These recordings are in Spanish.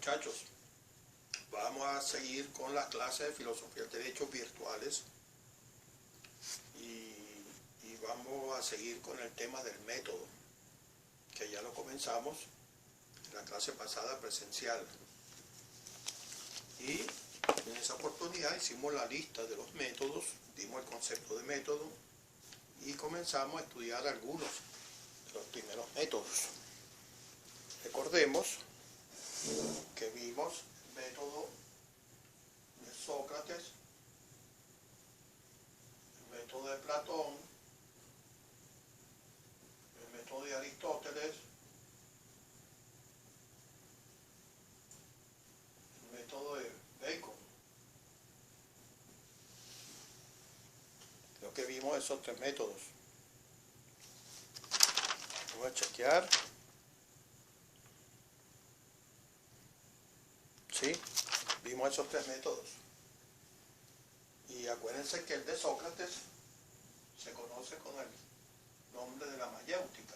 muchachos, vamos a seguir con las clases de filosofía del derecho virtuales y vamos a seguir con el tema del método, que ya lo comenzamos en la clase pasada presencial. Y en esa oportunidad hicimos la lista de los métodos, dimos el concepto de método y comenzamos a estudiar algunos de los primeros métodos. Recordemos que vimos el método de Sócrates, el método de Platón, el método de Aristóteles, el método de Bacon. Creo que vimos esos tres métodos. Voy a chequear. Sí, vimos esos tres métodos. Y acuérdense que el de Sócrates se conoce con el nombre de la mayéutica.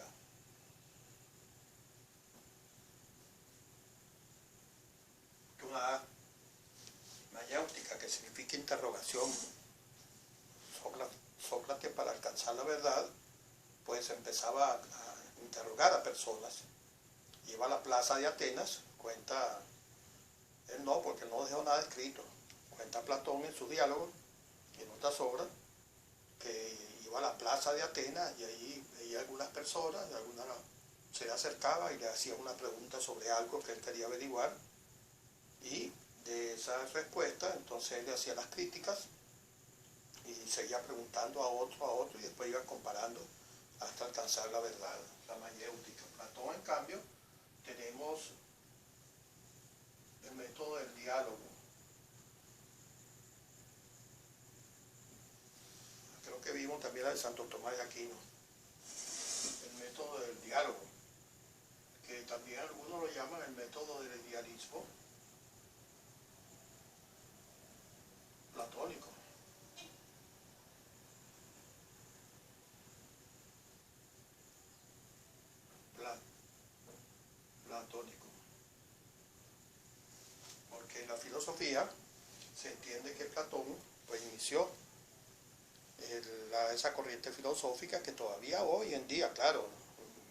Una mayéutica que significa interrogación. Sócrates, para alcanzar la verdad, pues empezaba a interrogar a personas. Iba a la plaza de Atenas, cuenta, él no, porque no dejó nada escrito, cuenta Platón en su diálogo y en otras obras, que iba a la plaza de Atenas y ahí veía algunas personas, algunas se le acercaba y le hacía una pregunta sobre algo que él quería averiguar, y de esa respuesta entonces él le hacía las críticas y seguía preguntando a otro y después iba comparando hasta alcanzar la verdad, la mayéutica. Platón, en cambio, tenemos el método del diálogo. Creo que vimos también la de Santo Tomás de Aquino, el método del diálogo, que también algunos lo llaman el método del idealismo platónico. Platónico. Porque en la filosofía se entiende que Platón pues inició esa corriente filosófica que todavía hoy en día, claro,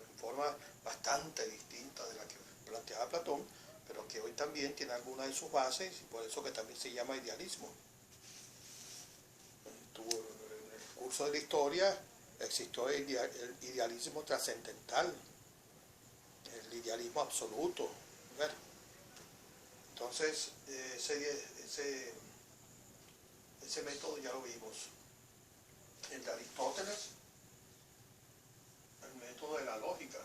en forma bastante distinta de la que planteaba Platón, pero que hoy también tiene algunas de sus bases y por eso que también se llama idealismo. En el curso de la historia existió el idealismo trascendental, el idealismo absoluto. Bueno, entonces ese método ya lo vimos. El de Aristóteles, el método de la lógica,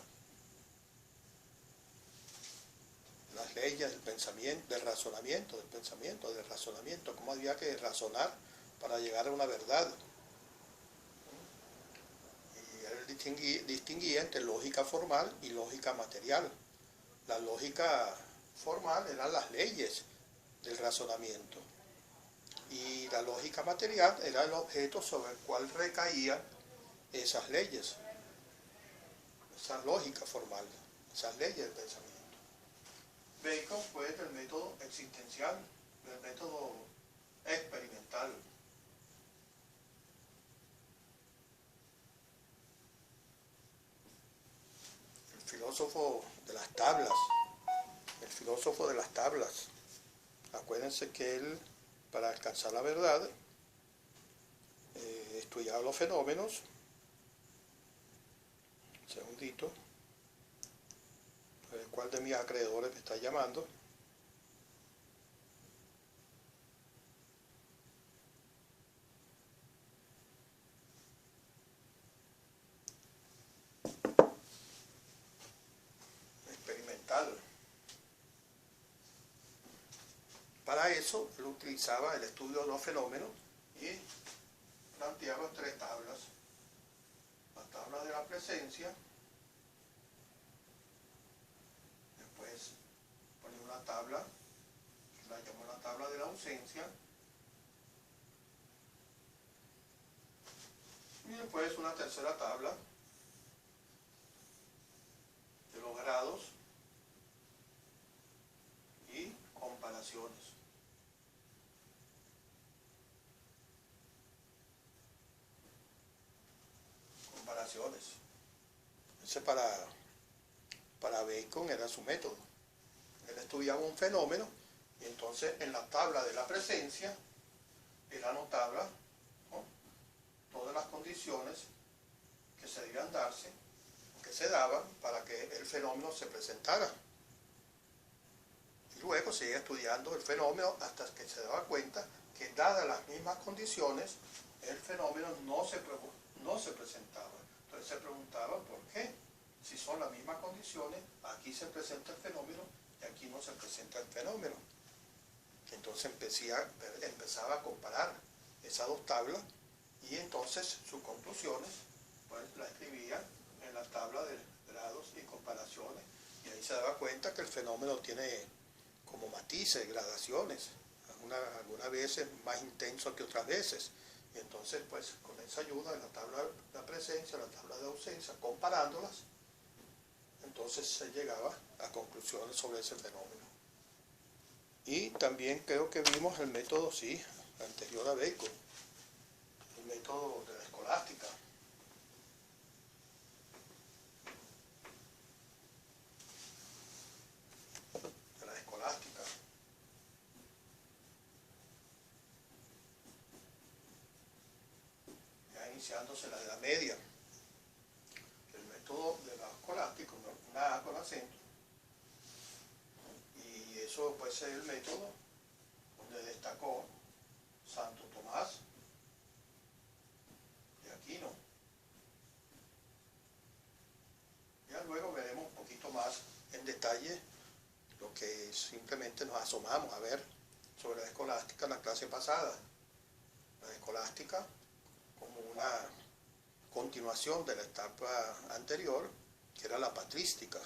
las leyes del pensamiento, del razonamiento, cómo había que razonar para llegar a una verdad. Y él distinguía entre lógica formal y lógica material. La lógica formal eran las leyes del razonamiento y la lógica material era el objeto sobre el cual recaían esas leyes, esa lógica formal, esas leyes del pensamiento. Bacon fue del método existencial, del método experimental. El filósofo de las tablas, acuérdense que él, para alcanzar la verdad, estudiaba los fenómenos. Un segundito, ¿cuál de mis acreedores me está llamando? Experimental. Para eso él utilizaba el estudio de los fenómenos y planteaba tres tablas. La tabla de la presencia, después ponía una tabla, la llamó la tabla de la ausencia, y después una tercera tabla de los grados y comparaciones. Ese para Bacon era su método. Él estudiaba un fenómeno y entonces en la tabla de la presencia, él anotaba, ¿no?, todas las condiciones que se debían darse, que se daban para que el fenómeno se presentara. Y luego seguía estudiando el fenómeno hasta que se daba cuenta que dadas las mismas condiciones, el fenómeno no se presentaba. Entonces se preguntaba por qué. Si son las mismas condiciones, aquí se presenta el fenómeno y aquí no se presenta el fenómeno. Entonces empezaba a comparar esas dos tablas y entonces sus conclusiones pues las escribía en la tabla de grados y comparaciones, y ahí se daba cuenta que el fenómeno tiene como matices, gradaciones, algunas veces más intenso que otras veces. Y entonces pues con esa ayuda de la tabla de la presencia, la tabla de ausencia, comparándolas, entonces se llegaba a conclusiones sobre ese fenómeno. Y también creo que vimos el método, sí, anterior a Bacon, el método de la escolástica. De la escolástica. Ya iniciándose la Edad Media. El método de la escolástica, una A con acento. Y eso puede ser el método donde destacó Santo Tomás de Aquino. Ya luego veremos un poquito más en detalle lo que simplemente nos asomamos a ver sobre la escolástica en la clase pasada. La escolástica como una continuación de la etapa anterior, que era la patrística.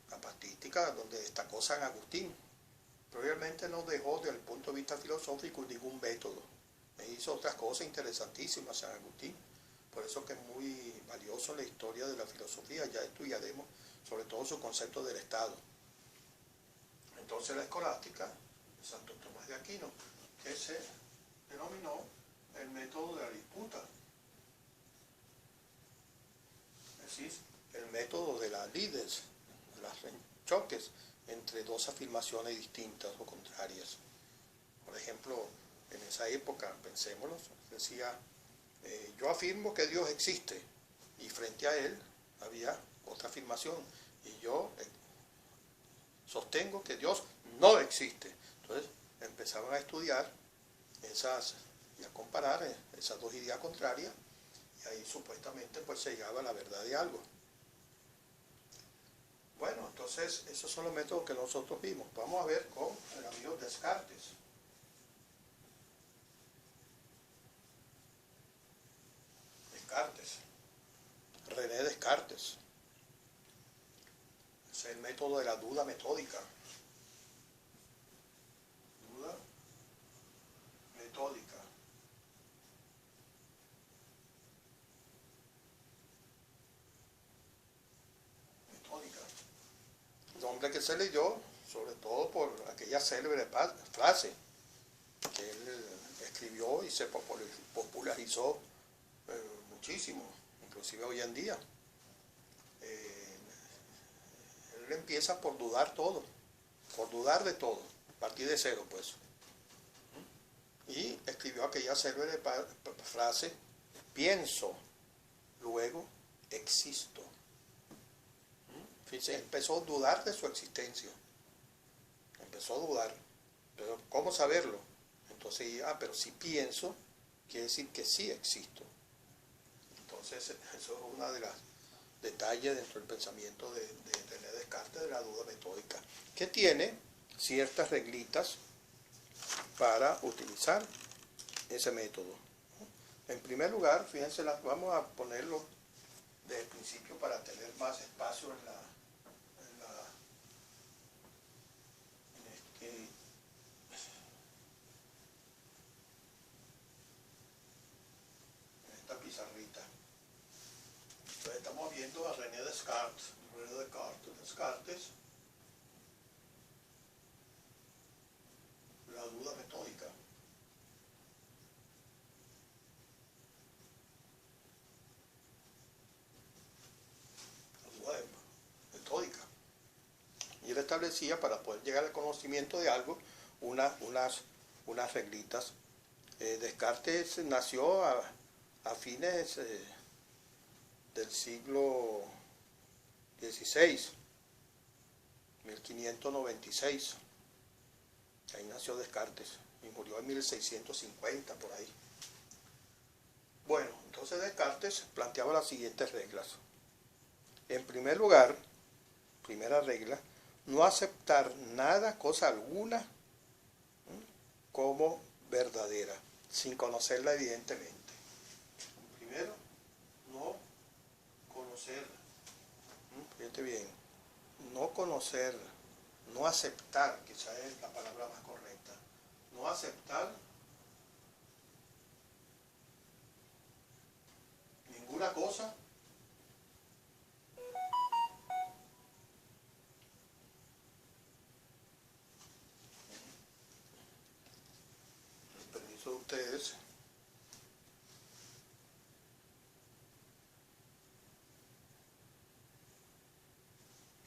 La patrística donde destacó San Agustín, pero realmente no dejó desde el punto de vista filosófico ningún método. Hizo otras cosas interesantísimas San Agustín, por eso que es muy valioso en la historia de la filosofía. Ya estudiaremos sobre todo su concepto del Estado. Entonces la escolástica de Santo Tomás de Aquino, que se denominó el método de la disputa, es decir, el método de la lides, de los choques entre dos afirmaciones distintas o contrarias. Por ejemplo, en esa época, pensémoslo, decía, yo afirmo que Dios existe, y frente a él había otra afirmación, y yo sostengo que Dios no existe. Entonces empezaban a estudiar esas y a comparar esas dos ideas contrarias, y ahí supuestamente pues se llegaba a la verdad de algo. Bueno, entonces esos son los métodos que nosotros vimos. Vamos a ver con el amigo Descartes. René Descartes. Es el método de la duda metódica. Duda metódica. Nombre que se leyó sobre todo por aquella célebre frase que él escribió y se popularizó muchísimo, inclusive hoy en día. Él empieza por dudar todo, por dudar de todo, partir de cero pues. Y escribió aquella célebre frase, pienso, luego existo. Fíjense, empezó a dudar de su existencia. Empezó a dudar. Pero ¿cómo saberlo? Entonces, pero si pienso, quiere decir que sí existo. Entonces, eso es una de las detalles dentro del pensamiento de René Descartes, de la duda metódica, que tiene ciertas reglitas para utilizar ese método. En primer lugar, fíjense, vamos a ponerlo desde el principio para tener más espacio en esta pizarrita. Entonces estamos viendo a René Descartes. Descartes, la duda metódica. establecía para poder llegar al conocimiento de algo unas reglitas. Descartes nació a fines del siglo XVI, 1596. Ahí nació Descartes y murió en 1650, por ahí. Bueno, entonces Descartes planteaba las siguientes reglas. En primer lugar, primera regla, no aceptar nada, cosa alguna, como verdadera, sin conocerla evidentemente. Primero, no conocer, fíjate bien, no conocer, no aceptar, quizás es la palabra más correcta, no aceptar ninguna cosa permiso de ustedes.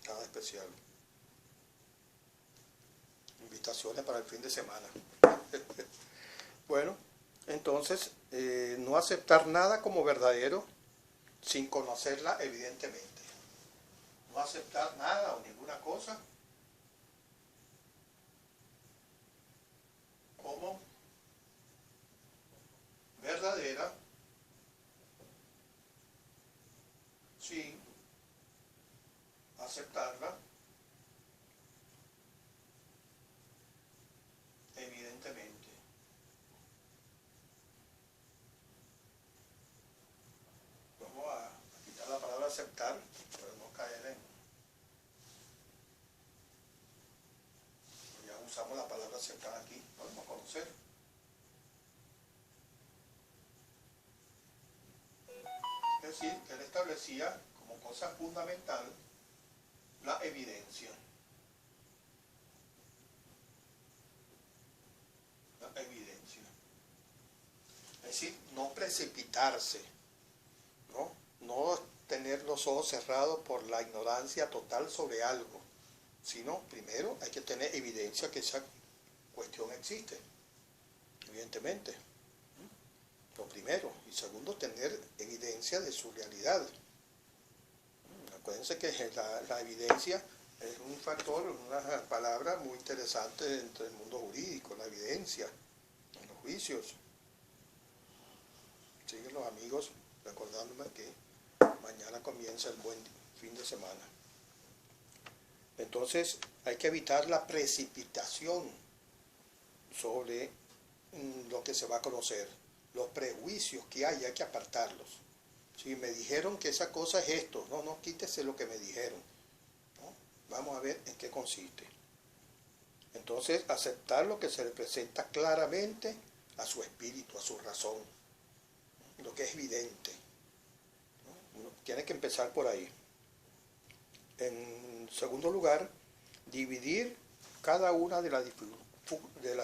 Nada especial. Invitaciones para el fin de semana. Bueno, entonces, no aceptar nada como verdadero sin conocerla evidentemente. No aceptar nada o ninguna cosa como verdadera sin aceptarla evidentemente. Vamos a quitar la palabra aceptar para no caer en... Ya usamos la palabra aceptar aquí, podemos conocer. Es decir, que él establecía como cosa fundamental la evidencia. La evidencia. Es decir, no precipitarse, no tener los ojos cerrados por la ignorancia total sobre algo, sino primero hay que tener evidencia que esa cuestión existe, evidentemente. Lo primero. Y segundo, tener evidencia de su realidad. Acuérdense que la evidencia es un factor, una palabra muy interesante dentro del mundo jurídico, la evidencia, en los juicios. Siguen los amigos recordándome que mañana comienza el buen fin de semana. Entonces hay que evitar la precipitación sobre lo que se va a conocer. Los prejuicios que hay que apartarlos. Si me dijeron que esa cosa es esto, no quítese lo que me dijeron. ¿No? Vamos a ver en qué consiste. Entonces, aceptar lo que se le presenta claramente a su espíritu, a su razón, lo que es evidente. ¿No? Uno tiene que empezar por ahí. En segundo lugar, dividir cada una de las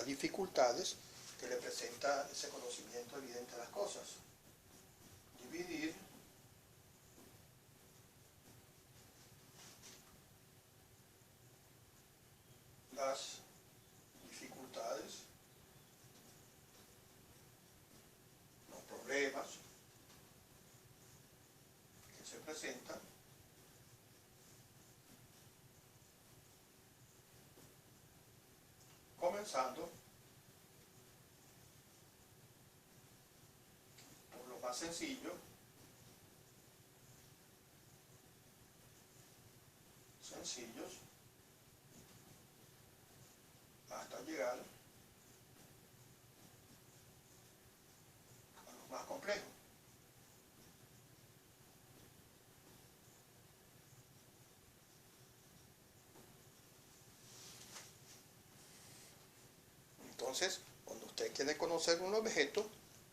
dificultades que le presenta ese conocimiento evidente de las cosas. Dividir las dificultades, los problemas que se presentan comenzando por lo más sencillos, hasta llegar a los más complejos. Entonces, cuando usted quiere conocer un objeto,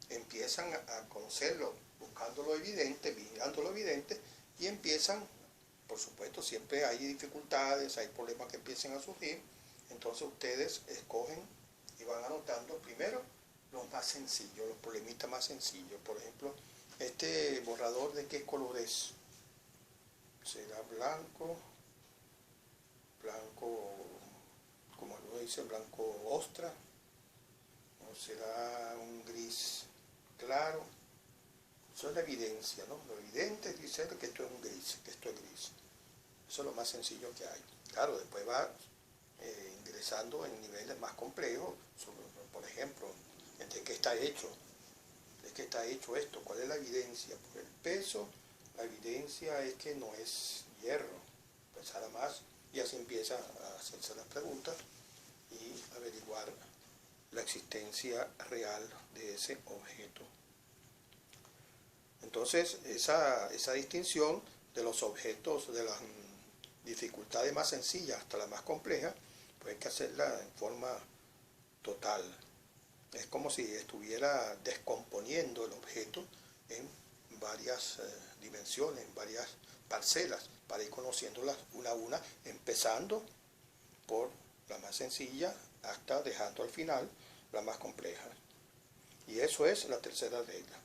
empiezan a conocerlo buscando lo evidente, mirando lo evidente, y empiezan, por supuesto, siempre hay dificultades, hay problemas que empiezan a surgir. Entonces ustedes escogen y van anotando primero los más sencillos, los problemitas más sencillos. Por ejemplo, este borrador, ¿de qué color es? ¿Será blanco dice, blanco ostra, o será un gris claro. Eso es la evidencia, ¿no? Lo evidente es decir que esto es un gris, que esto es gris. Eso es lo más sencillo que hay. Claro, después va ingresando en niveles más complejos, por ejemplo, ¿de qué está hecho? ¿De qué está hecho esto? ¿Cuál es la evidencia? Por el peso, la evidencia es que no es hierro, pesará más, y así empieza a hacerse las preguntas y averiguar la existencia real de ese objeto. Entonces, esa distinción de los objetos, de las dificultades más sencillas hasta las más complejas, pues hay que hacerla en forma total. Es como si estuviera descomponiendo el objeto en varias dimensiones, en varias parcelas, para ir conociéndolas una a una, empezando por la más sencilla hasta dejando al final la más compleja. Y eso es la tercera regla.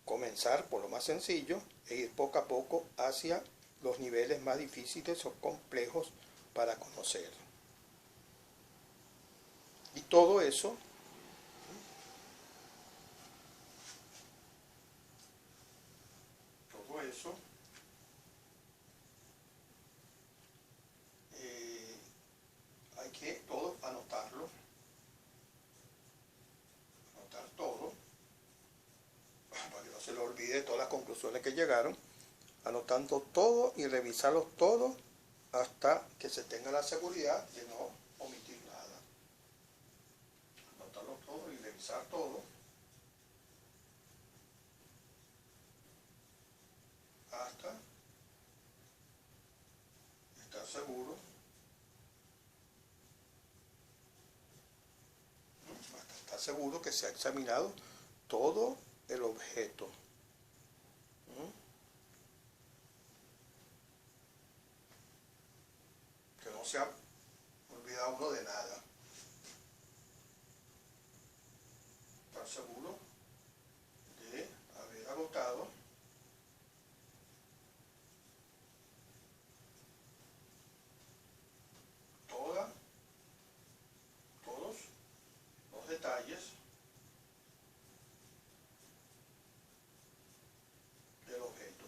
Comenzar por lo más sencillo e ir poco a poco hacia los niveles más difíciles o complejos para conocer. Y todo eso hay que todo anotarlo, anotar todo, para que no se le olvide todas las conclusiones que llegaron, anotando todo y revisarlo todo hasta que se tenga la seguridad de no omitir nada. Anotarlo todo y revisar todo hasta estar seguro, hasta estar seguro que se ha examinado todo el objeto. Que no se ha olvidado uno de nada. Estar seguro de haber agotado todos los detalles del objeto.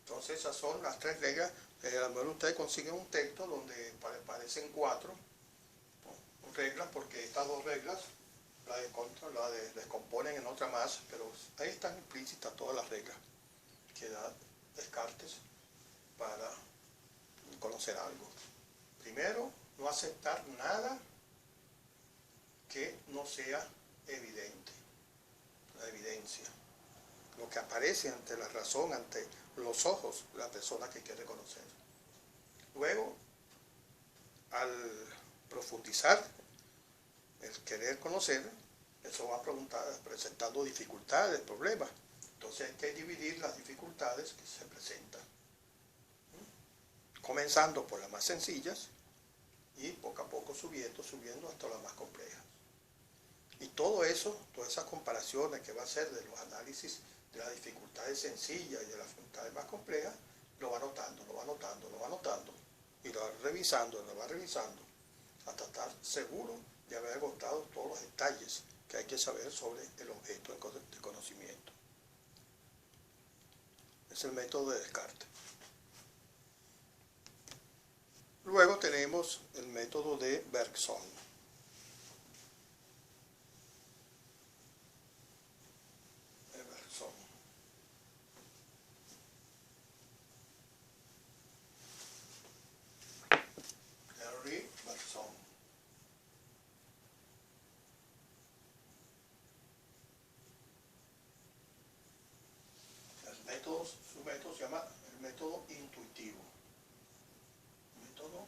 Entonces esas son las tres reglas. A lo mejor ustedes consiguen un texto donde aparecen cuatro reglas, porque estas dos reglas la descomponen en otra más, pero ahí están implícitas todas las reglas que da Descartes para conocer algo. Primero, no aceptar nada que no sea evidente, la evidencia, lo que aparece ante la razón, ante los ojos de la persona que quiere conocer. Luego, al profundizar el querer conocer, eso va presentando dificultades, problemas. Entonces hay que dividir las dificultades que se presentan, comenzando por las más sencillas y poco a poco subiendo hasta las más complejas. Y todo eso, todas esas comparaciones que va a hacer de los análisis de las dificultades sencillas y de las dificultades más complejas, lo va anotando, y lo va revisando, hasta estar seguro de haber agotado todos los detalles que hay que saber sobre el objeto de conocimiento. Es el método de Descartes. Luego tenemos el método de Bergson. Henry Bergson. Su método se llama el método intuitivo. Método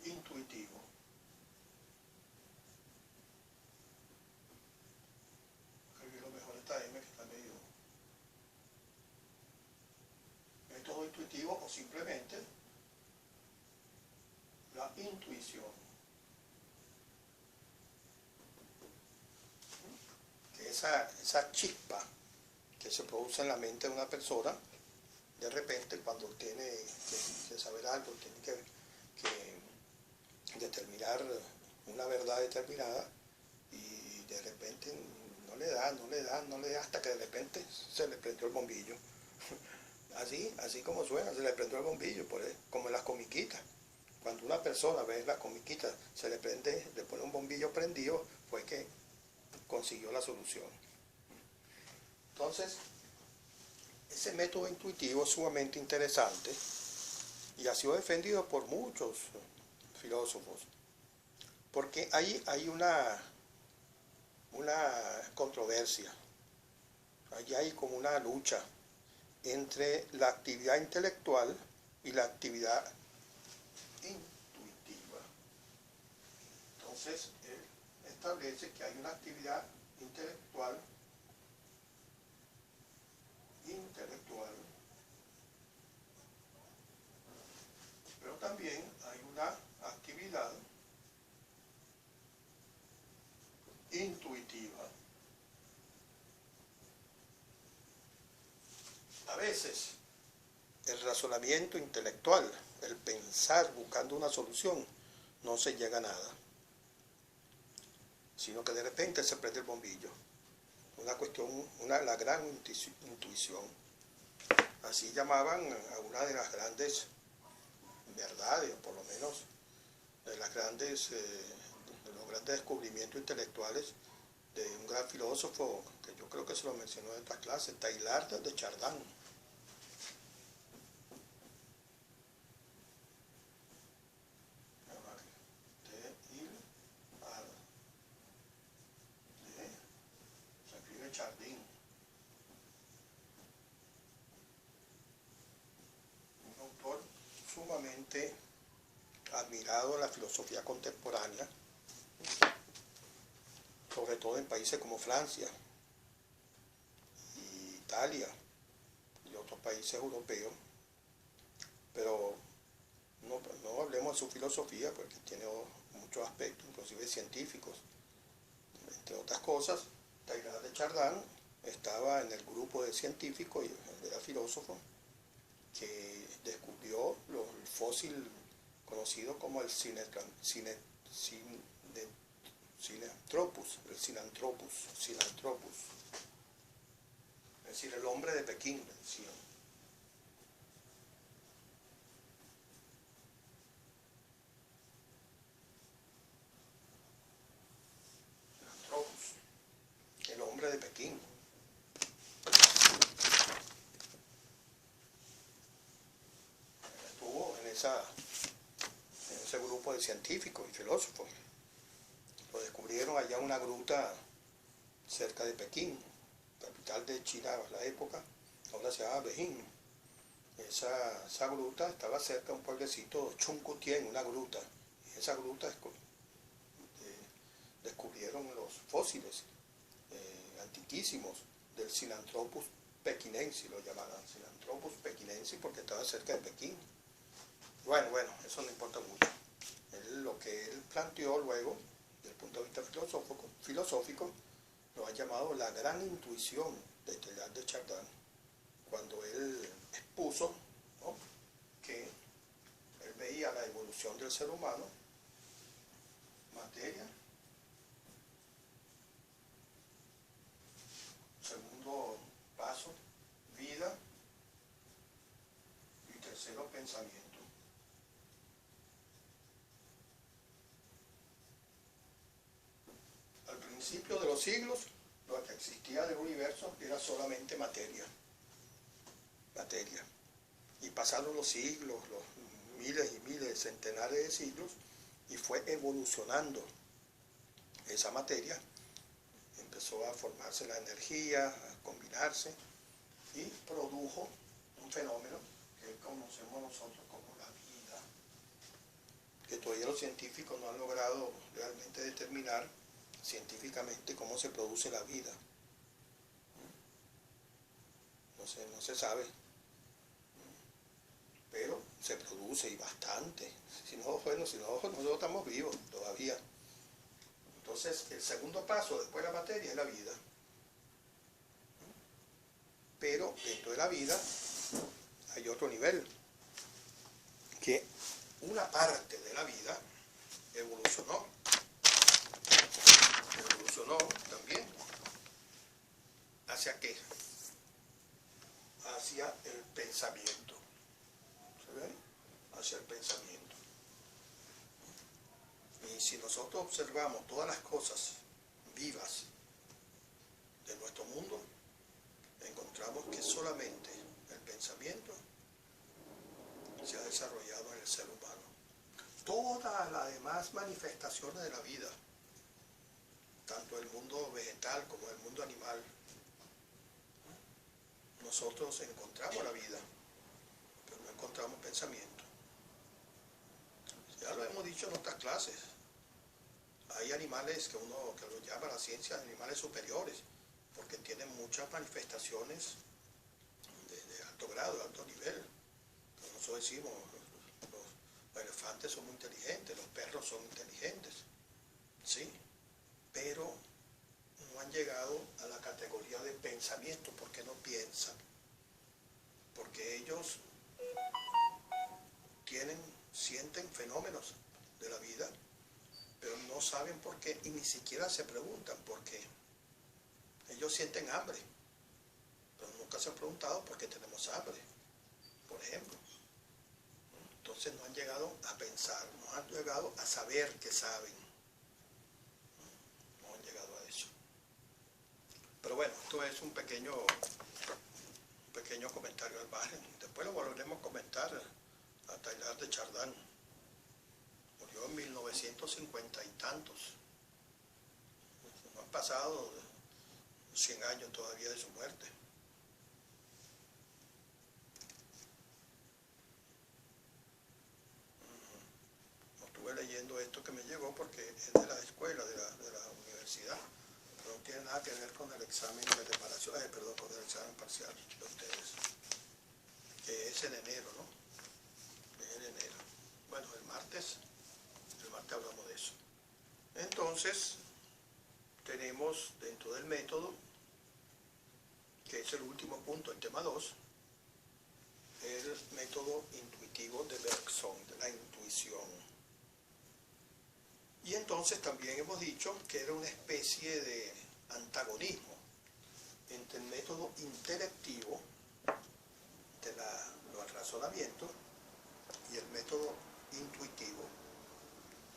intuitivo. Escribí lo mejor esta M que está medio. Método intuitivo o simplemente la intuición. esa chispa que se produce en la mente de una persona, de repente cuando tiene que saber algo, tiene que determinar una verdad determinada, y de repente no le da, hasta que de repente se le prendió el bombillo. Así como suena, se le prendió el bombillo, como en las comiquitas. Cuando una persona ve la comiquita, se le pone un bombillo prendido, fue que consiguió la solución. Entonces, ese método intuitivo es sumamente interesante y ha sido defendido por muchos filósofos, porque hay una controversia, ahí hay como una lucha entre la actividad intelectual y la actividad intuitiva. Entonces, él establece que hay una actividad intelectual, pero también hay una actividad intuitiva. A veces, el razonamiento intelectual, el pensar buscando una solución, no se llega a nada, sino que de repente se prende el bombillo. Una cuestión, la gran intuición. Así llamaban a una de las grandes verdades, o por lo menos de los grandes descubrimientos intelectuales de un gran filósofo, que yo creo que se lo mencionó en esta clase, Teilhard de Chardin. Chardin, un autor sumamente admirado en la filosofía contemporánea, sobre todo en países como Francia, y Italia y otros países europeos, pero no hablemos de su filosofía porque tiene muchos aspectos, inclusive científicos. Entre otras cosas, Teilhard de Chardin estaba en el grupo de científicos y era filósofo que descubrió el fósil conocido como el Sinanthropus, es decir, el hombre de Pekín, decían. El hombre de Pekín. Estuvo en ese grupo de científicos y filósofos. Lo descubrieron allá en una gruta cerca de Pekín, capital de China a la época, ahora se llama Beijing. Esa gruta estaba cerca de un pueblecito, Chungkutien, una gruta. Y en esa gruta descubrieron los fósiles antiquísimos del Sinanthropus pekinensis, lo llamaban Sinanthropus pekinensis porque estaba cerca de Pekín. Bueno, eso no importa mucho. Lo que él planteó luego, desde el punto de vista filosófico, lo ha llamado la gran intuición de Teilhard de Chardin, cuando él expuso, ¿no?, que él veía la evolución del ser humano, materia, segundo paso, vida, y tercero, pensamiento. Al principio de los siglos, lo que existía del universo era solamente materia. Y pasaron los siglos, los miles y miles, centenares de siglos, y fue evolucionando esa materia. Empezó a formarse la energía, a combinarse, y produjo un fenómeno que conocemos nosotros como la vida, que todavía los científicos no han logrado realmente determinar científicamente cómo se produce la vida. No se sabe, pero se produce, y bastante. Si no, nosotros estamos vivos todavía. Entonces, el segundo paso después de la materia es la vida. Pero dentro de la vida hay otro nivel, que una parte de la vida evolucionó también. ¿Hacia qué? Hacia el pensamiento. ¿Se ve? Hacia el pensamiento. Y si nosotros observamos todas las cosas vivas de nuestro mundo, encontramos que solamente el pensamiento se ha desarrollado en el ser humano. Todas las demás manifestaciones de la vida, tanto el mundo vegetal como el mundo animal, nosotros encontramos la vida, pero no encontramos pensamiento. Ya lo hemos dicho en otras clases. Hay animales que lo llama la ciencia animales superiores, porque tienen muchas manifestaciones de alto grado, de alto nivel. Como nosotros decimos, los elefantes son muy inteligentes, los perros son inteligentes, ¿sí? Pero no han llegado a la categoría de pensamiento porque no piensan, porque ellos sienten fenómenos de la vida, pero no saben por qué y ni siquiera se preguntan por qué. Ellos sienten hambre, pero nunca se han preguntado por qué tenemos hambre, por ejemplo. Entonces no han llegado a pensar, no han llegado a saber que saben. No han llegado a eso. Pero bueno, esto es un pequeño comentario al margen. Después lo volveremos a comentar a Teilhard de Chardin. Murió en 1950 y tantos. No han pasado 100 años todavía de su muerte. Estuve leyendo esto que me llegó porque es de la escuela, de la universidad. Pero no tiene nada que ver con el examen de preparación, con el examen parcial de ustedes, que es en enero, ¿no? Es en enero. Bueno, el martes hablamos de eso. Entonces, tenemos dentro del método, que es el último punto, el tema 2, el método intuitivo de Bergson, de la intuición. Y entonces también hemos dicho que era una especie de antagonismo entre el método intelectivo de los razonamientos y el método intuitivo,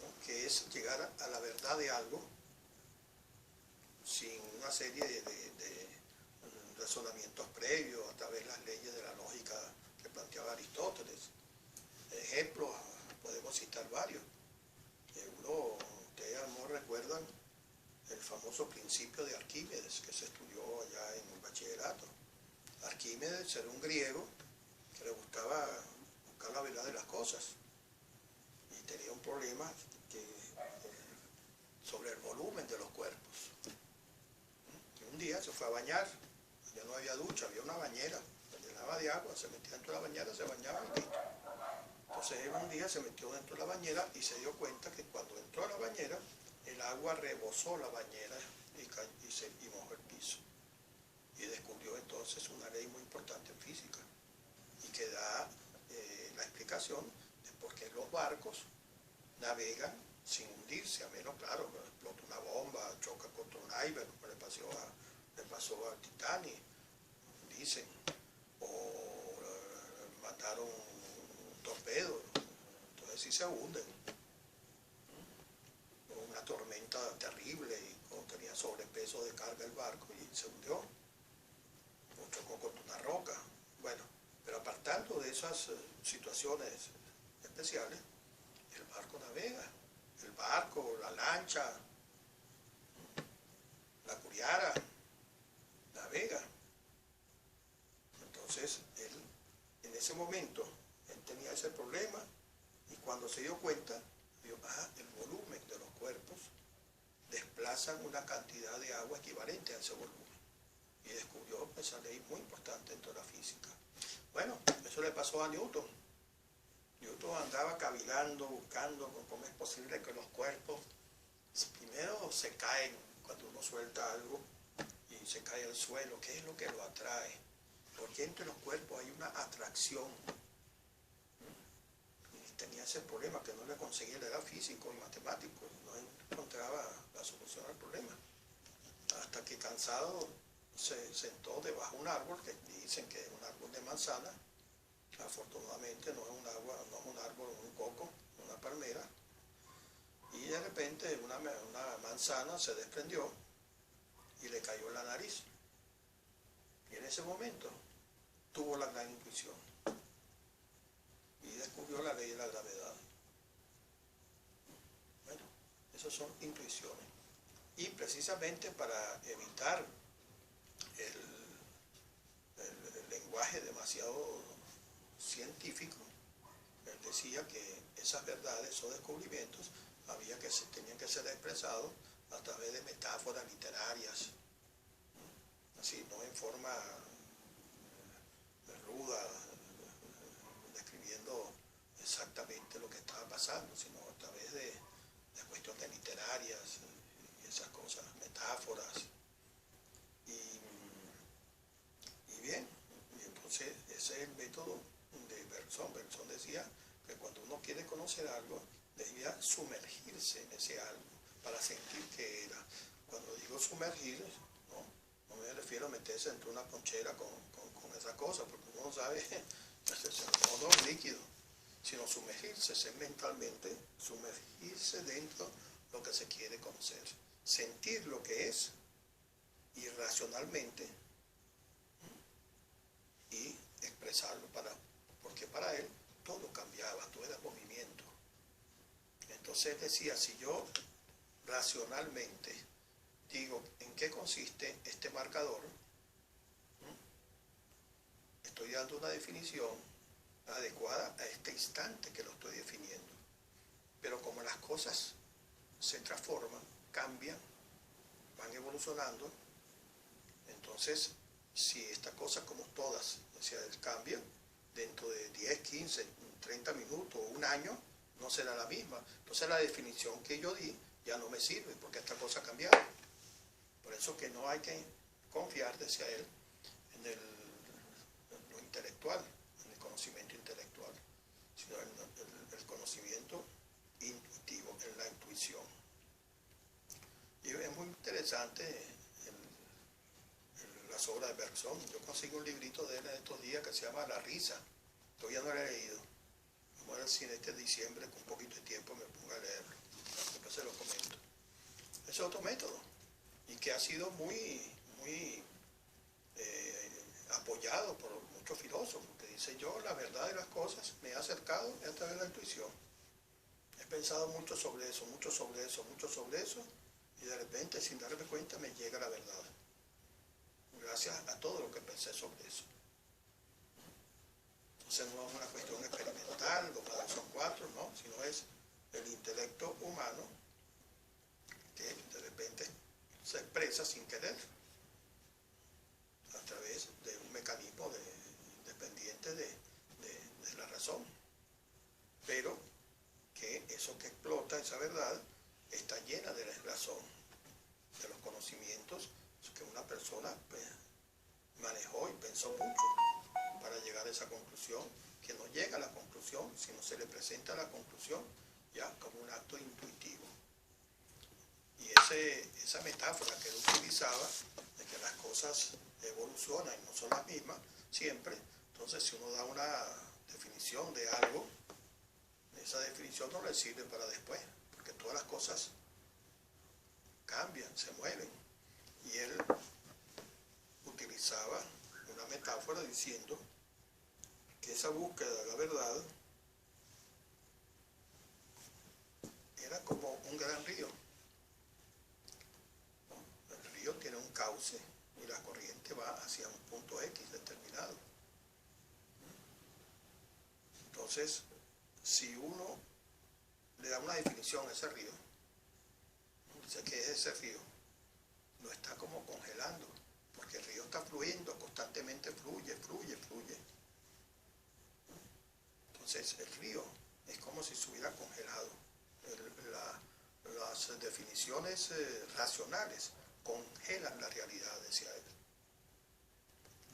¿no? Que es llegar a la verdad de algo sin una serie de razonamientos previos a través de las leyes de la lógica que planteaba Aristóteles. Ejemplos, podemos citar varios. Ustedes a lo mejor recuerdan el famoso principio de Arquímedes, que se estudió allá en el bachillerato. Arquímedes era un griego que le gustaba buscar la verdad de las cosas y tenía un problema sobre el volumen de los cuerpos. Y un día se fue a bañar, ya no había ducha, había una bañera, se llenaba de agua, se metía dentro de la bañera, se bañaba y listo. Entonces él un día se metió dentro de la bañera y se dio cuenta que cuando entró a la bañera, el agua rebosó la bañera y mojó el piso. Y descubrió entonces una ley muy importante en física y que da la explicación de por qué los barcos navegan sin hundirse, a menos, claro, explota una bomba, choca contra un iceberg, como le pasó al Titanic, dicen, o mataron un torpedo, entonces sí se hunden. Una tormenta terrible y tenía sobrepeso de carga el barco y se hundió, o chocó contra una roca. Bueno, pero apartando de esas situaciones especiales, el barco navega, el barco, la lancha, la curiara, navega. Entonces, él, en ese momento, él tenía ese problema y cuando se dio cuenta, vio, el volumen de los cuerpos desplazan una cantidad de agua equivalente a ese volumen. Y descubrió esa ley muy importante dentro de la física. Bueno, eso le pasó a Newton. Newton andaba cavilando, buscando cómo es posible que los cuerpos primero se caen cuando uno suelta algo y se cae al suelo. ¿Qué es lo que lo atrae? porque entre los cuerpos hay una atracción. Y tenía ese problema que no le conseguía, era físico y matemático, no encontraba la solución al problema. Hasta que cansado se sentó debajo de un árbol, que dicen que es un árbol de manzana. Afortunadamente no es un árbol, un coco, una palmera. Y de repente una manzana se desprendió y le cayó en la nariz. Y en ese momento tuvo la gran intuición y descubrió la ley de la gravedad. Bueno, esas son intuiciones. Y precisamente para evitar el lenguaje demasiado científico, él decía que esas verdades o descubrimientos tenían que ser expresados a través de metáforas literarias, así, no en forma ruda, describiendo exactamente lo que estaba pasando, sino a través de cuestiones literarias y esas cosas, metáforas. Y bien, y entonces ese es el método de Bergson. Bergson decía que cuando uno quiere conocer algo, debía sumergirse en ese algo para sentir qué era. Cuando digo sumergir, no me refiero a meterse dentro de una ponchera con esa cosa, porque uno no sabe, no es líquido, sino sumergirse mentalmente, sumergirse dentro de lo que se quiere conocer, sentir lo que es y racionalmente y expresarlo, porque para él todo cambiaba, todo era movimiento. Entonces decía, si yo racionalmente digo en qué consiste este marcador, estoy dando una definición adecuada a este instante que lo estoy definiendo. Pero como las cosas se transforman, cambian, van evolucionando, entonces si esta cosa, como todas, cambian, dentro de 10, 15, 30 minutos o un año, no será la misma. Entonces la definición que yo di ya no me sirve, porque esta cosa ha cambiado. Por eso que no hay que confiar, decía él, en lo intelectual, en el conocimiento intelectual, sino en el conocimiento intuitivo, en la intuición. Y es muy interesante las obras de Bergson. Yo conseguí un librito de él en estos días que se llama La risa. Todavía no lo he leído. Vamos a ver si en este diciembre, con un poquito de tiempo, me pongo a leerlo. Después se lo comento. Es otro método y que ha sido muy apoyado por muchos filósofos, que dice, yo la verdad de las cosas me he acercado a través de la intuición. He pensado mucho sobre eso, y de repente, sin darme cuenta, me llega la verdad. Gracias a todo lo que pensé sobre eso. Entonces no es una cuestión experimental, 2 más 2 son 4, no, sino es el intelecto humano que de repente se expresa sin querer a través de un mecanismo dependiente de la razón, pero que eso que explota, esa verdad, está llena de la razón, de los conocimientos que una persona manejó y pensó mucho para llegar a esa conclusión, que no llega a la conclusión, sino se le presenta la conclusión ya como un acto intuitivo. Y esa metáfora que él utilizaba, de que las cosas evolucionan y no son las mismas siempre, entonces si uno da una definición de algo, esa definición no le sirve para después, porque todas las cosas cambian, se mueven. Y él utilizaba una metáfora diciendo que esa búsqueda de la verdad era como un gran río. El río tiene un cauce y la corriente va hacia un punto X determinado. Entonces, si uno le da una definición a ese río, dice que es ese río, lo está como congelando, porque el río está fluyendo, constantemente fluye. Entonces el río es como si se hubiera congelado. Las definiciones racionales congelan la realidad, decía él.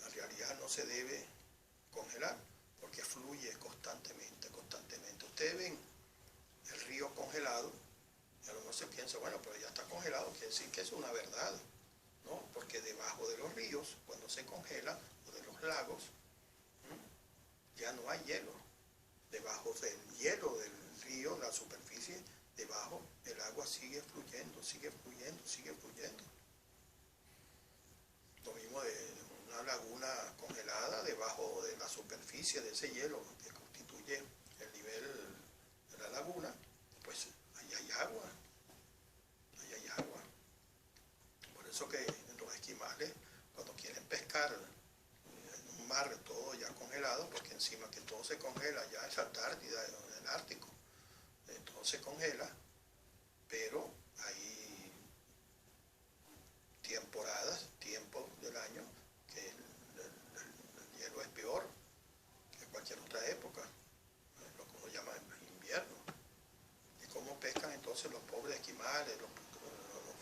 En realidad no se debe congelar porque fluye constantemente. Ustedes ven el río congelado y a lo mejor se piensa, bueno, pero ya está congelado, quiere decir que es una verdad, ¿no? Porque debajo de los ríos, cuando se congela, o de los lagos, ya no hay hielo. Debajo del hielo del río, la superficie, debajo el agua sigue fluyendo. Lo mismo de una laguna congelada, debajo de la superficie de ese hielo que constituye el nivel de la laguna, pues ahí hay agua. Por eso que los esquimales, cuando quieren pescar en un mar todo ya congelado, porque encima que todo se congela, ya es Antártida, el Ártico, todo se congela, pero hay temporadas, tiempos del año, que el hielo es peor que cualquier otra época, lo que uno llama invierno. ¿Y cómo pescan entonces los pobres esquimales, los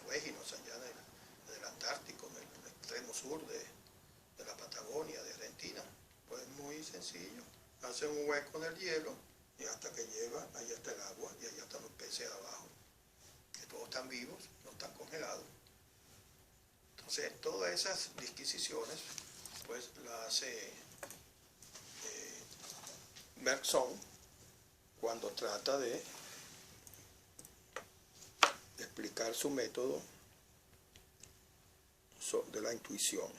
fueginos allá del Antártico, del extremo sur de la Patagonia, de Argentina? Pues muy sencillo, hacen un hueco en el hielo y hasta que llega, ahí está el agua y allá están los peces abajo, que todos están vivos, no están congelados. Entonces, todas esas disquisiciones, pues las hace Bergson cuando trata de explicar su método de la intuición.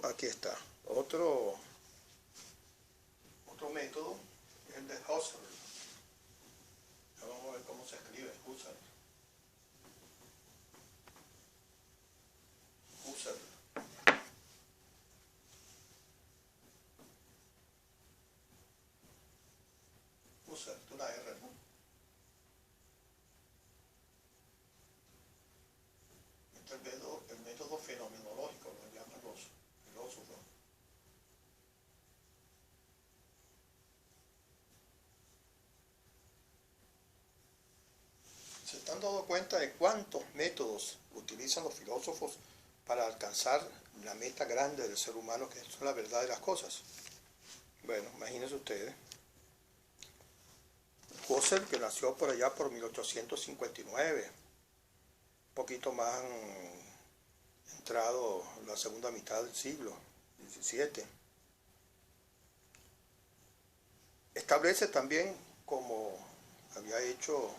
Aquí está, otro método es el de Husserl. Vamos a ver cómo se escribe Husserl. Husserl, una R, ¿no? Este es el método fenomenológico, lo llaman los filósofos. ¿Se están dando cuenta de cuántos métodos utilizan los filósofos para alcanzar la meta grande del ser humano, que es la verdad de las cosas? Bueno, imagínense ustedes. Husserl, que nació por allá por 1859, un poquito más entrado la segunda mitad del siglo XVII, establece también, como había hecho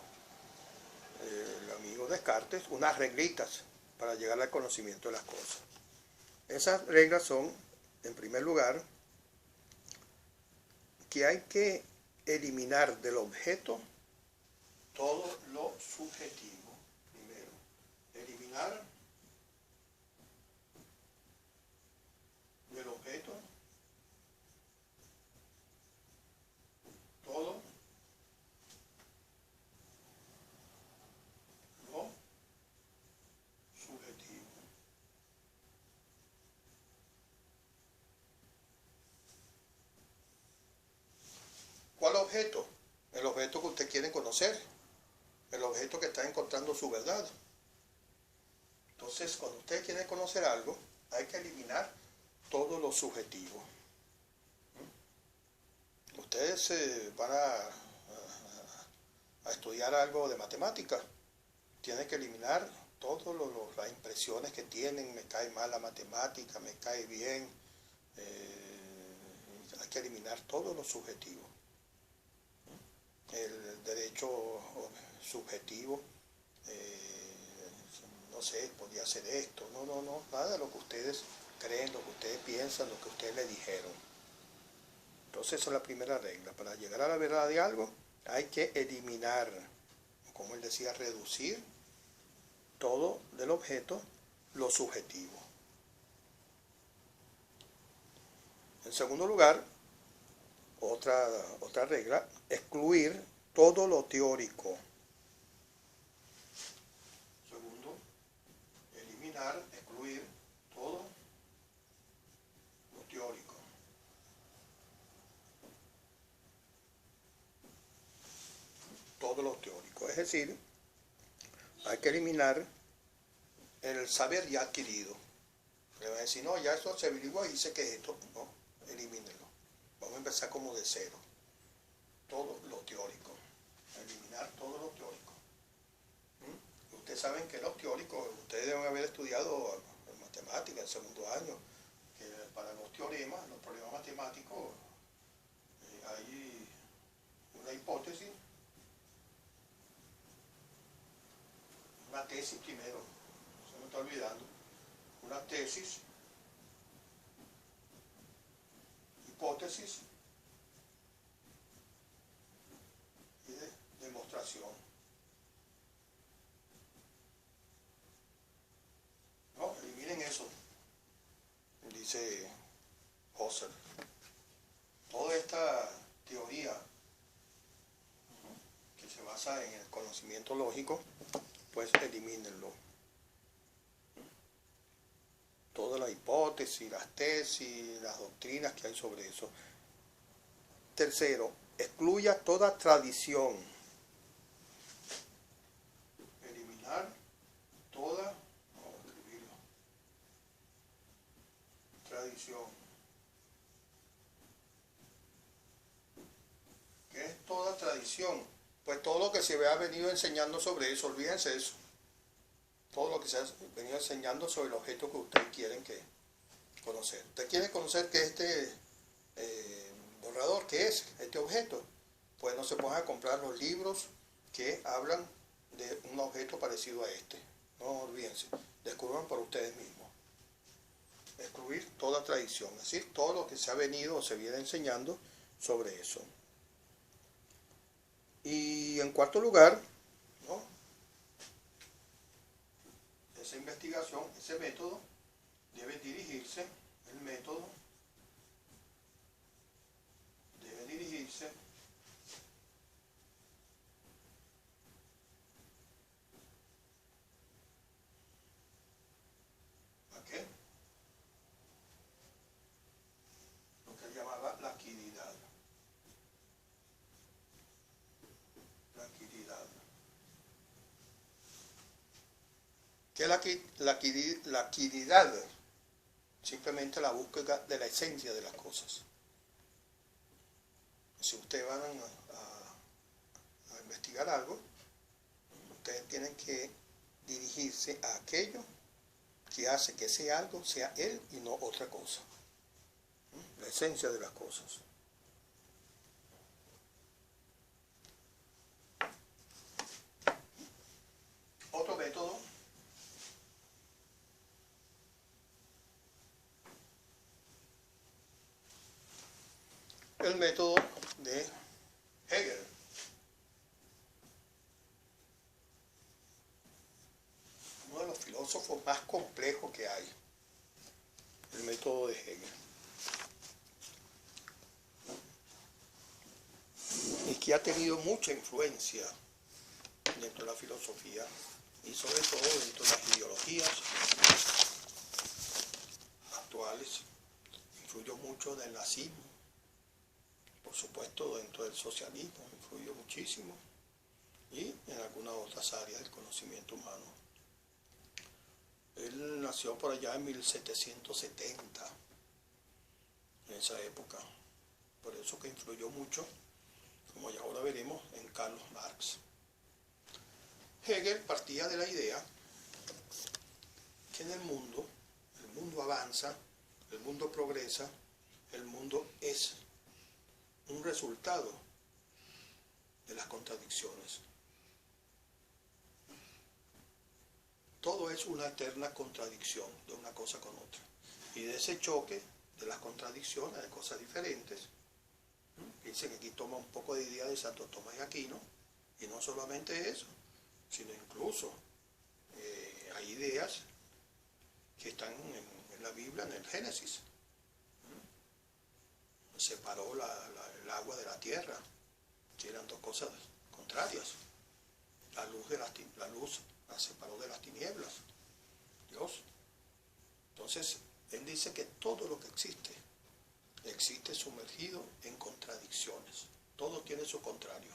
el amigo Descartes, unas reglitas para llegar al conocimiento de las cosas. Esas reglas son, en primer lugar, que hay que eliminar del objeto todo lo subjetivo. Primero, eliminar del objeto todo lo subjetivo. ¿Cuál objeto? El objeto que usted quiere conocer, el objeto que está encontrando su verdad. Entonces, cuando usted quiere conocer algo, hay que eliminar todo lo subjetivo. Ustedes van a estudiar algo de matemática, tienen que eliminar todas las impresiones que tienen, me cae mal la matemática, me cae bien, hay que eliminar todo lo subjetivo. El derecho subjetivo, no sé, podría ser esto, no, nada de lo que ustedes creen, lo que ustedes piensan, lo que ustedes le dijeron. Entonces esa es la primera regla. Para llegar a la verdad de algo hay que eliminar, como él decía, reducir todo del objeto lo subjetivo. En segundo lugar, otra regla, excluir todo lo teórico. Segundo, eliminar, excluir todo lo teórico. Todo lo teórico, es decir, hay que eliminar el saber ya adquirido. Le van a decir, no, ya eso se averigua y dice que es esto. No, elimínenlo. Vamos a empezar como de cero. Todo lo teórico. Eliminar todo lo teórico. Ustedes saben que los teóricos, ustedes deben haber estudiado en matemáticas en segundo año, que para los teoremas, los problemas matemáticos, hay una hipótesis, una tesis primero, se me está olvidando, una tesis, hipótesis y demostración. No, eliminen eso, dice Husserl. Toda esta teoría que se basa en el conocimiento lógico, pues elimínenlo. Todas las hipótesis, las tesis, las doctrinas que hay sobre eso. Tercero, excluya toda tradición. Eliminar toda, vamos a escribirlo, tradición. ¿Qué es toda tradición? Pues todo lo que se ha venido enseñando sobre eso, olvídense de eso. Todo lo que se ha venido enseñando sobre el objeto que ustedes quieren conocer. ¿Usted quiere conocer qué es este borrador? ¿Qué es este objeto? Pues no se pongan a comprar los libros que hablan de un objeto parecido a este. No olvídense, descubran por ustedes mismos. Excluir toda tradición, es decir, todo lo que se ha venido o se viene enseñando sobre eso. Y en cuarto lugar, ¿no?, esa investigación, ese método, debe dirigirse, el método debe dirigirse ¿a qué? Lo que él llamaba la quiridad. La quiridad. ¿Qué es la quiridad? Simplemente la búsqueda de la esencia de las cosas. Si ustedes van a investigar algo, ustedes tienen que dirigirse a aquello que hace que ese algo sea él y no otra cosa. La esencia de las cosas. Otro método el método de Hegel. Uno de los filósofos más complejos que hay. El método de Hegel. Y que ha tenido mucha influencia dentro de la filosofía y sobre todo dentro de las ideologías actuales. Influyó mucho del nazismo. Por supuesto, dentro del socialismo influyó muchísimo y en algunas otras áreas del conocimiento humano. Él nació por allá en 1770, en esa época. Por eso que influyó mucho, como ya ahora veremos, en Carlos Marx. Hegel partía de la idea que en el mundo avanza, el mundo progresa, el mundo es un resultado de las contradicciones. Todo es una eterna contradicción de una cosa con otra. Y de ese choque de las contradicciones, de cosas diferentes, piensen que aquí toma un poco de idea de Santo Tomás de Aquino, y no solamente eso, sino incluso hay ideas que están en la Biblia, en el Génesis. Separó el agua de la tierra, que eran dos cosas contrarias. La luz la separó de las tinieblas, Dios. Entonces, él dice que todo lo que existe sumergido en contradicciones. Todo tiene su contrario.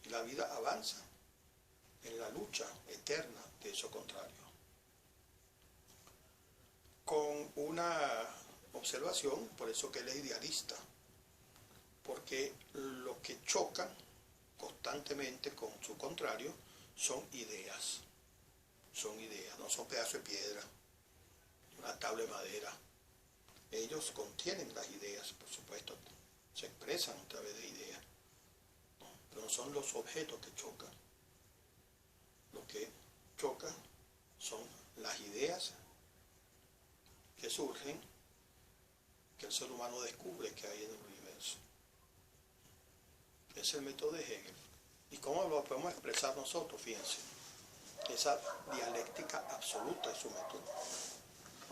Y la vida avanza en la lucha eterna de eso contrario. con una observación, por eso que él es idealista, porque lo que chocan constantemente con su contrario son ideas, no son pedazos de piedra, una tabla de madera. Ellos contienen las ideas, por supuesto, se expresan a través de ideas, ¿no? Pero no son los objetos que chocan. Lo que choca son las ideas que surgen, que el ser humano descubre que hay en el universo. Es el método de Hegel. ¿Y cómo lo podemos expresar nosotros? Fíjense, esa dialéctica absoluta es su método.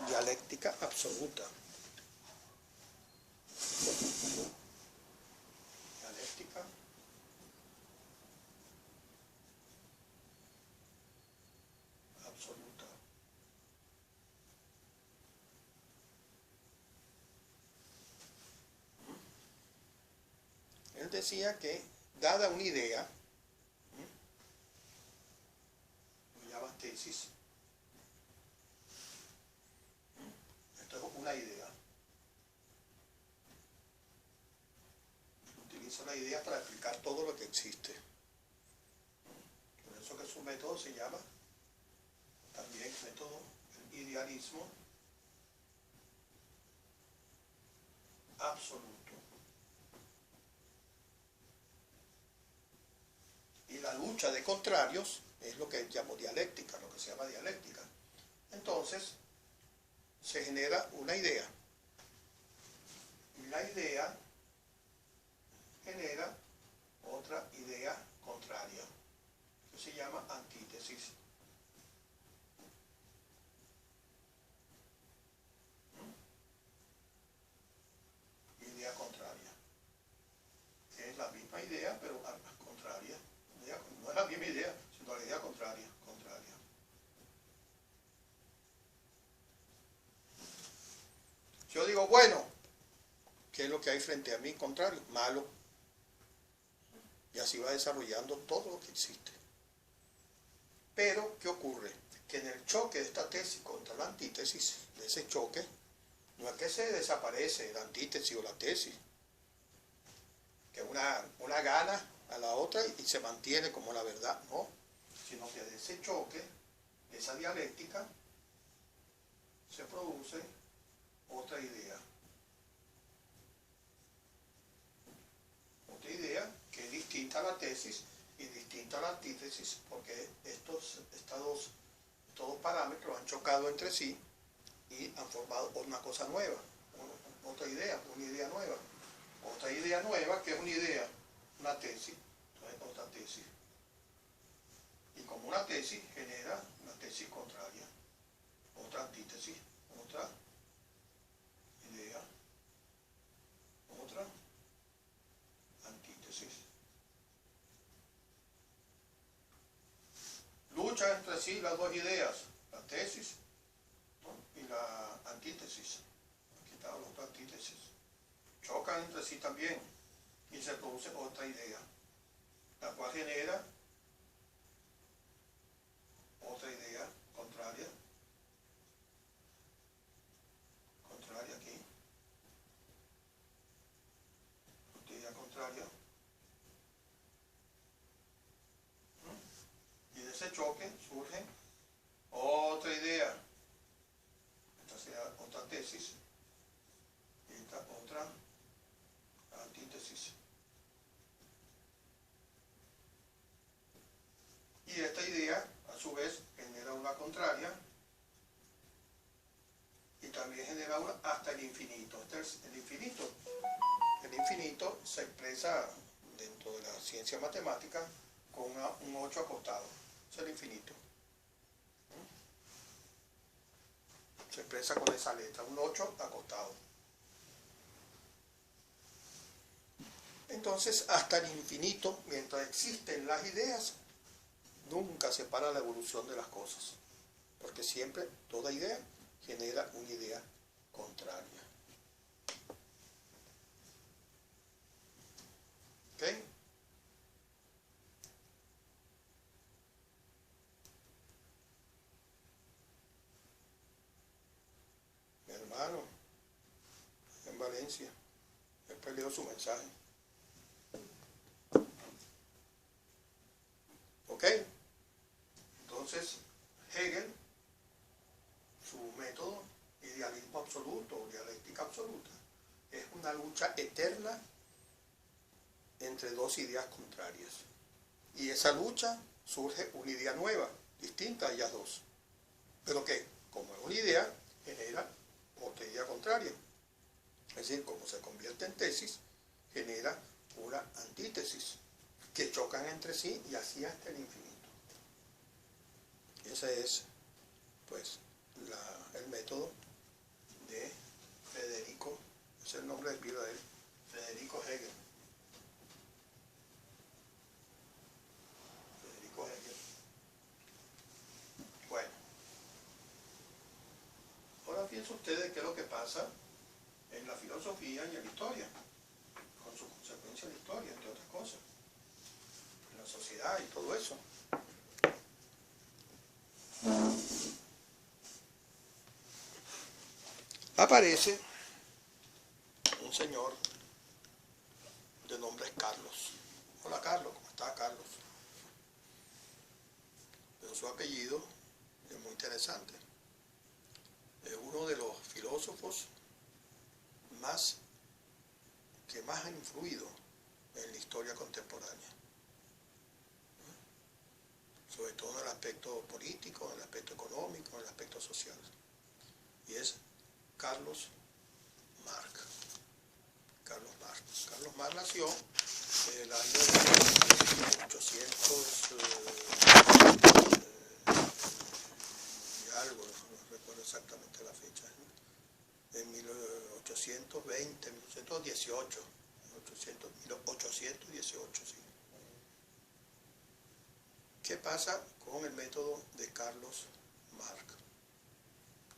Dialéctica absoluta. Dialéctica absoluta. Él decía que, dada una idea, lo llama tesis, esto es una idea, utiliza la idea para explicar todo lo que existe. Por eso que su método se llama también método del idealismo absoluto. Y la lucha de contrarios es lo que llamo dialéctica, lo que se llama dialéctica. Entonces, se genera una idea. Y la idea genera otra idea contraria, que se llama antítesis. Idea contraria. Que es la misma idea, pero contraria. No es la misma idea, sino la idea contraria. Yo digo, bueno, ¿qué es lo que hay frente a mí? Contrario, malo. Y así va desarrollando todo lo que existe. Pero, ¿qué ocurre? Que en el choque de esta tesis contra la antítesis, de ese choque, no es que se desaparece la antítesis o la tesis, que una gana a la otra y se mantiene como la verdad, no, sino que de ese choque, de esa dialéctica, se produce otra idea. Otra idea que es distinta a la tesis y distinta a la antítesis, porque estos dos parámetros han chocado entre sí y han formado una cosa nueva, otra idea, una idea nueva. Otra idea nueva que es una tesis, entonces otra tesis. Y como una tesis genera una tesis contraria, otra antítesis, otra idea, otra antítesis. Luchan entre sí las dos ideas, la tesis, ¿no? Y la antítesis. Aquí está la otra antítesis. Chocan entre sí también y se produce otra idea, la cual genera otra idea contraria aquí, otra idea contraria, y de ese choque surge otra idea, esta será otra tesis y esta otra antítesis. Y esta idea, a su vez, genera una contraria y también genera una hasta el infinito. Este es el infinito. El infinito se expresa dentro de la ciencia matemática con un 8 acostado. Es el infinito. Se expresa con esa letra, un 8 acostado. Entonces, hasta el infinito, mientras existen las ideas, nunca se para la evolución de las cosas, porque siempre toda idea genera una idea contraria. ¿Ok? paciencia. Después leo su mensaje. ¿Ok? Entonces, Hegel, su método, idealismo absoluto, dialéctica absoluta, es una lucha eterna entre dos ideas contrarias. Y esa lucha surge una idea nueva, distinta a ellas dos. Pero que, como es una idea, genera otra idea contraria. Es decir, como se convierte en tesis, genera una antítesis, que chocan entre sí y así hasta el infinito. Ese es, pues, el método de Federico, es el nombre del pilo de él, Federico Hegel. Federico Hegel. Bueno, ahora piensen ustedes qué es lo que pasa en la filosofía y en la historia, con sus consecuencias en la historia, entre otras cosas, en la sociedad y todo eso. Aparece un señor de nombre Carlos. Hola Carlos, ¿cómo está Carlos? Pero su apellido es muy interesante. Es uno de los filósofos que más ha influido en la historia contemporánea. Sobre todo en el aspecto político, en el aspecto económico, en el aspecto social. Y es Carlos Marx. Carlos Marx. Carlos Marx nació en el año 1800 y algo, no recuerdo exactamente la fecha, en 1820, 1818, 1818, sí. ¿Qué pasa con el método de Carlos Marx?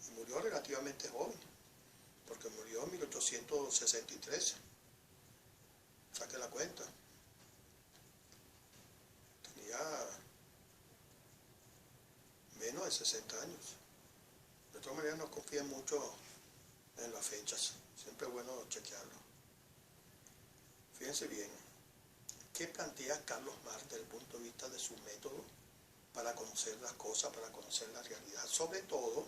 Y murió relativamente joven, porque murió en 1863. Saque la cuenta. Tenía menos de 60 años. De todas maneras, no confíen mucho en las fechas. Siempre es bueno chequearlo. Fíjense bien. ¿Qué plantea Carlos Marx desde el punto de vista de su método para conocer las cosas, para conocer la realidad? Sobre todo,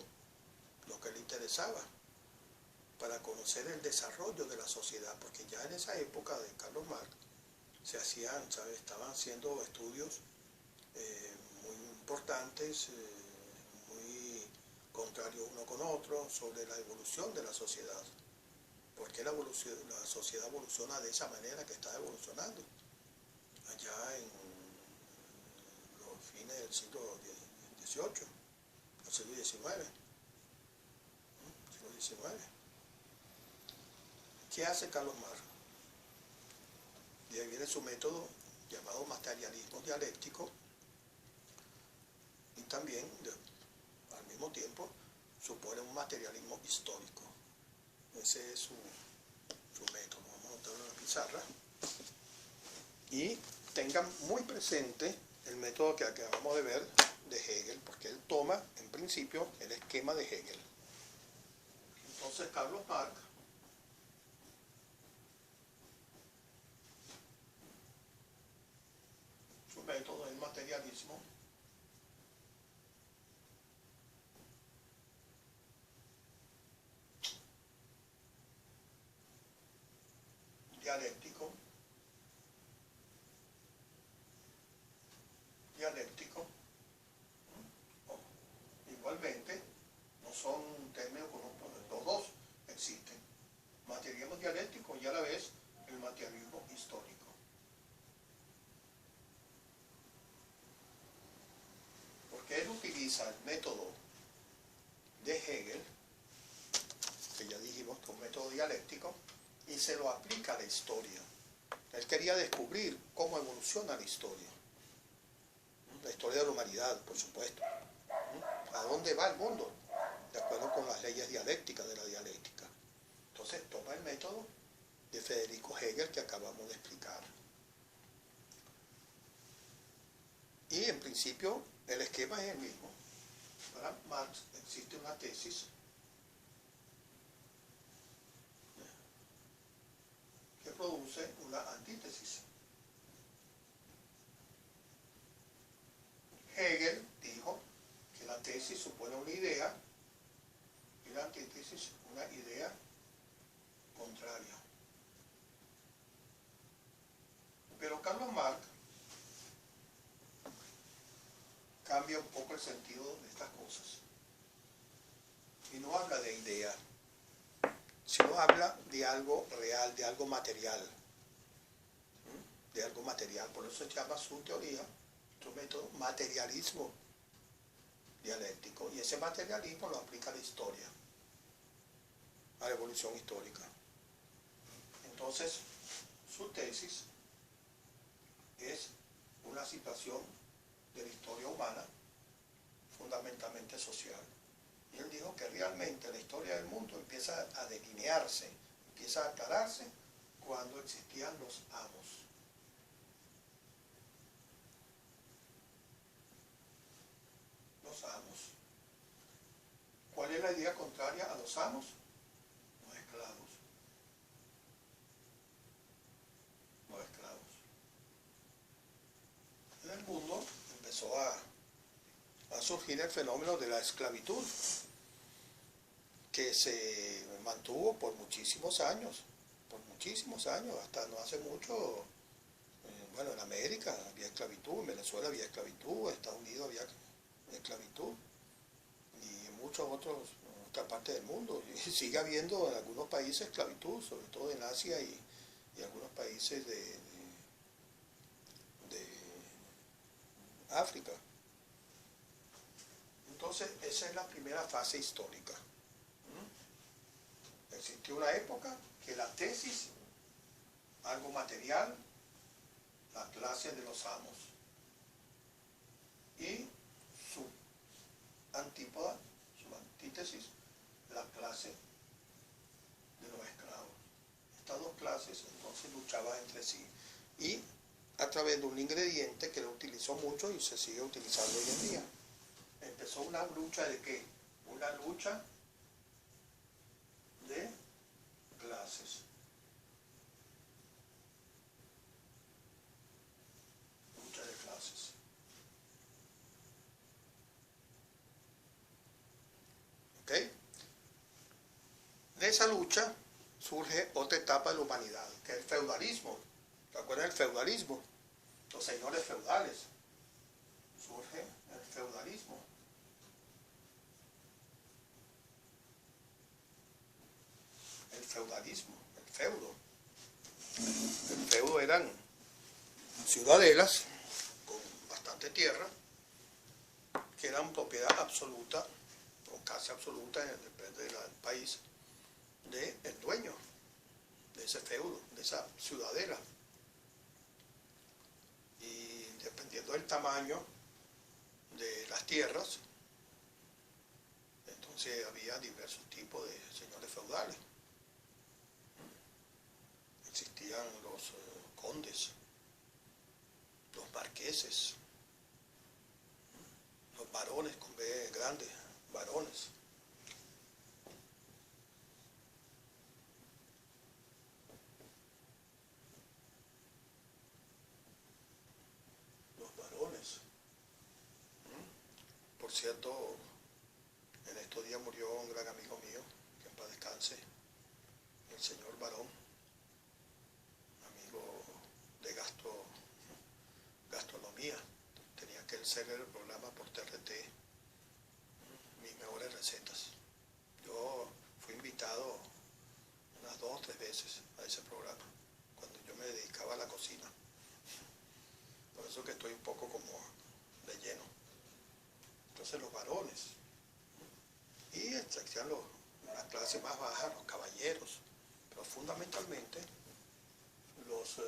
lo que le interesaba, para conocer el desarrollo de la sociedad, porque ya en esa época de Carlos Marx se hacían, ¿sabes? Estaban haciendo estudios muy importantes, muy contrarios uno con otro, sobre la evolución de la sociedad. ¿Por qué la sociedad evoluciona de esa manera que está evolucionando? Allá en los fines del siglo XVIII, el siglo XIX. ¿Qué hace Carlos Marx? Y ahí viene su método llamado materialismo dialéctico, y también, al mismo tiempo, supone un materialismo histórico. Ese es su método. Vamos a anotarlo en la pizarra. Y tengan muy presente el método que acabamos de ver de Hegel, porque él toma, en principio, el esquema de Hegel. Entonces, Carlos Marx su método es el materialismo dialéctico, igualmente, no son términos conjuntos, los dos existen. Materialismo dialéctico y a la vez el materialismo histórico. Porque él utiliza el método de Hegel, que ya dijimos que es un método dialéctico, y se lo aplica a la historia. Él quería descubrir cómo evoluciona la historia de la humanidad, por supuesto. ¿A dónde va el mundo? De acuerdo con las leyes dialécticas de la dialéctica. Entonces toma el método de Federico Hegel que acabamos de explicar. Y en principio el esquema es el mismo. Para Marx existe una tesis produce una antítesis. Hegel dijo que la tesis supone una idea y la antítesis una idea contraria. Pero Carlos Marx cambia un poco el sentido de estas cosas y no habla de idea, sino habla de algo real, de algo material, de algo material. Por eso se llama su teoría, su método, materialismo dialéctico, y ese materialismo lo aplica a la historia, a la evolución histórica. Entonces, su tesis es una situación de la historia humana fundamentalmente social. Y él dijo que realmente la historia del mundo empieza a delinearse, empieza a aclararse cuando existían los amos. Los amos. ¿Cuál es la idea contraria a los amos? Los esclavos. Los esclavos. En el mundo empezó a surgir el fenómeno de la esclavitud, que se mantuvo por muchísimos años, hasta no hace mucho. Bueno, en América había esclavitud, en Venezuela había esclavitud, en Estados Unidos había esclavitud, y en muchas otras partes del mundo. Y sigue habiendo en algunos países esclavitud, sobre todo en Asia y algunos países de África. Entonces, esa es la primera fase histórica. Existió una época que la tesis, algo material, la clase de los amos, y su antípoda, su antítesis, la clase de los esclavos. Estas dos clases entonces luchaban entre sí, y a través de un ingrediente que lo utilizó mucho y se sigue utilizando hoy en día. Empezó una lucha de ¿qué? Una lucha de clases. Lucha de clases. ¿Ok? De esa lucha surge otra etapa de la humanidad, que es el feudalismo. ¿Se acuerdan del feudalismo? Los señores feudales. Surge el feudalismo. El feudalismo, el feudo. El feudo eran ciudadelas con bastante tierra, que eran propiedad absoluta o casi absoluta, depende del país, del dueño de ese feudo, de esa ciudadela. Y dependiendo del tamaño de las tierras, entonces había diversos tipos de señores feudales. Existían los condes, los marqueses, los varones con B grande, varones. Los varones. Por cierto, en estos días murió un gran amigo mío, que en paz descanse, el señor Barón, amigo de gastronomía. Tenía que ser el programa por TRT, mis mejores recetas. Yo fui invitado unas 2 o 3 veces a ese programa, cuando yo me dedicaba a la cocina. Por eso que estoy un poco como de lleno. Entonces los varones, y existían la clase más baja, los caballeros, pero fundamentalmente los